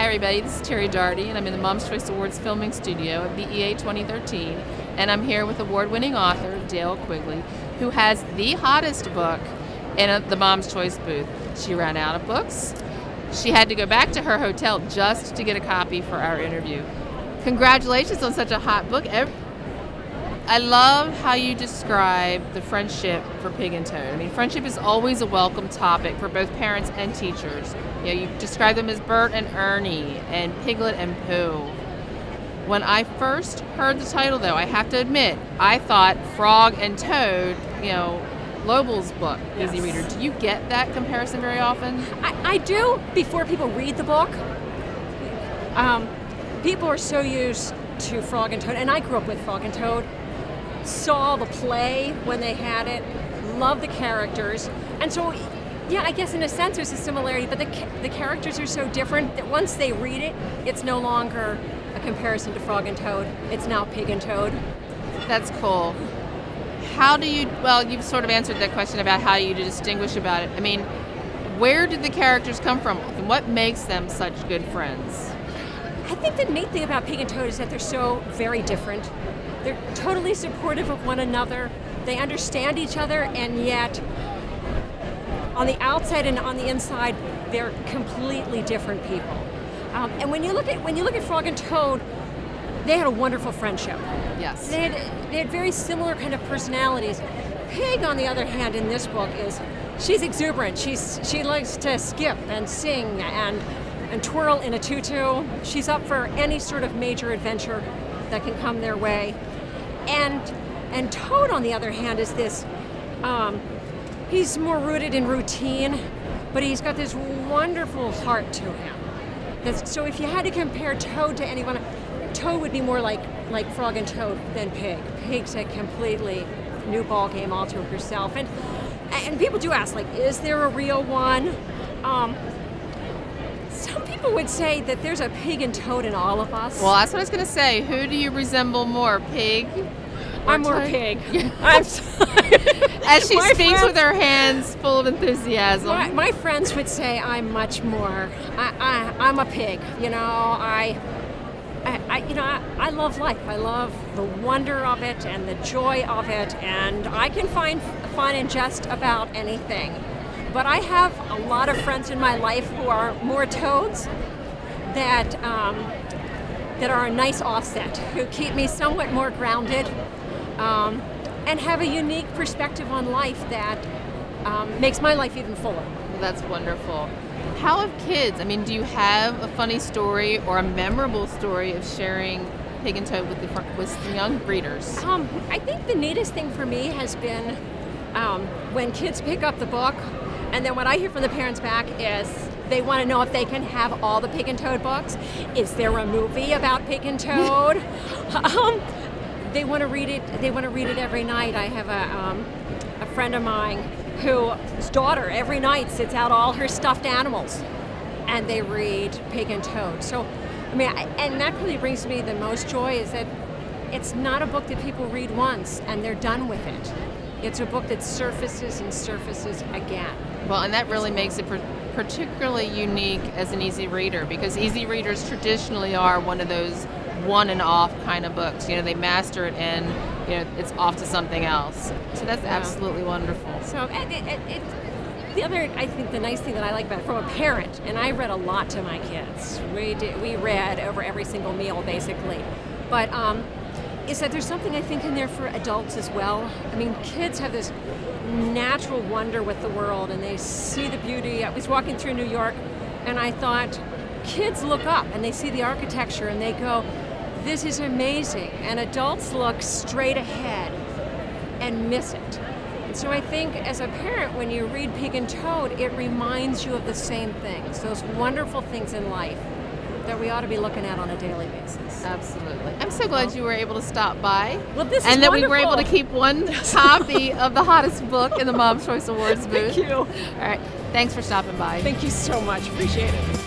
everybody, this is Terry Darty, and I'm in the Mom's Choice Awards Filming Studio at BEA 2013, and I'm here with award-winning author Dayle Quigley, who has the hottest book in the Mom's Choice booth. She ran out of books. She had to go back to her hotel just to get a copy for our interview. Congratulations on such a hot book. I love how you describe the friendship for Pig and Toad. I mean, friendship is always a welcome topic for both parents and teachers. You know, you describe them as Bert and Ernie and Piglet and Pooh. When I first heard the title, though, I have to admit, I thought Frog and Toad, you know, Loebel's book, Yes. Easy Reader. Do you get that comparison very often? I do before people read the book. People are so used to Frog and Toad, and I grew up with Frog and Toad. Saw the play when they had it, loved the characters, and so yeah, I guess in a sense there's a similarity, but the characters are so different that once they read it, it's no longer a comparison to Frog and Toad, it's now Pig and Toad. That's cool. How do you, well, you've sort of answered that question about how you distinguish about it. I mean, where did the characters come from, and what makes them such good friends? I think the neat thing about Pig and Toad is that they're so very different. They're totally supportive of one another. They understand each other, and yet on the outside and on the inside, they're completely different people. And when you look at Frog and Toad, they had a wonderful friendship. Yes. They had very similar kind of personalities. Pig, on the other hand, in this book she's exuberant. She likes to skip and sing and twirl in a tutu. She's up for any sort of major adventure that can come their way. And Toad, on the other hand, is this, he's more rooted in routine, but he's got this wonderful heart to him. So if you had to compare Toad to anyone, Toad would be more like Frog and Toad than Pig. Pig's a completely new ball game all to herself. And people do ask, like, is there a real one? Some people would say that there's a Pig and Toad in all of us. Well, that's what I was going to say. Who do you resemble more, Pig? I'm more Pig. I'm sorry. As she speaks with her hands full of enthusiasm. My friends would say I'm much more. I'm a pig. You know, I love life. I love the wonder of it and the joy of it, and I can find fun in just about anything. But I have a lot of friends in my life who are more toads that are a nice offset, who keep me somewhat more grounded and have a unique perspective on life that makes my life even fuller. Well, that's wonderful. How have kids, I mean, do you have a funny story or a memorable story of sharing Pig and Toad with the young readers? I think the neatest thing for me has been when kids pick up the book, and then what I hear from the parents back is they want to know if they can have all the Pig and Toad books. Is there a movie about Pig and Toad? They want to read it. They want to read it every night. I have a friend of mine whose daughter every night sits out all her stuffed animals, and they read Pig and Toad. So, I mean, and that really brings me the most joy is that it's not a book that people read once and they're done with it. It's a book that surfaces and surfaces again. Well, and that really makes it particularly unique as an easy reader, because easy readers traditionally are one of those one and off kind of books. You know, they master it and, you know, it's off to something else. So that's absolutely wonderful. So the other, I think the nice thing that I like about it from a parent, and I read a lot to my kids. We read over every single meal basically, but is that there's something I think in there for adults as well. I mean, kids have this natural wonder with the world, and they see the beauty. I was walking through New York, and I thought, kids look up and they see the architecture and they go, this is amazing. And adults look straight ahead and miss it. And so I think as a parent, when you read Pig and Toad, it reminds you of the same things, those wonderful things in life that we ought to be looking at on a daily basis. Absolutely. I'm so glad you were able to stop by. Well, this is and that wonderful. we were able to keep one copy of the hottest book in the Mom's Choice Awards booth. Thank you. All right. Thanks for stopping by. Thank you so much. Appreciate it.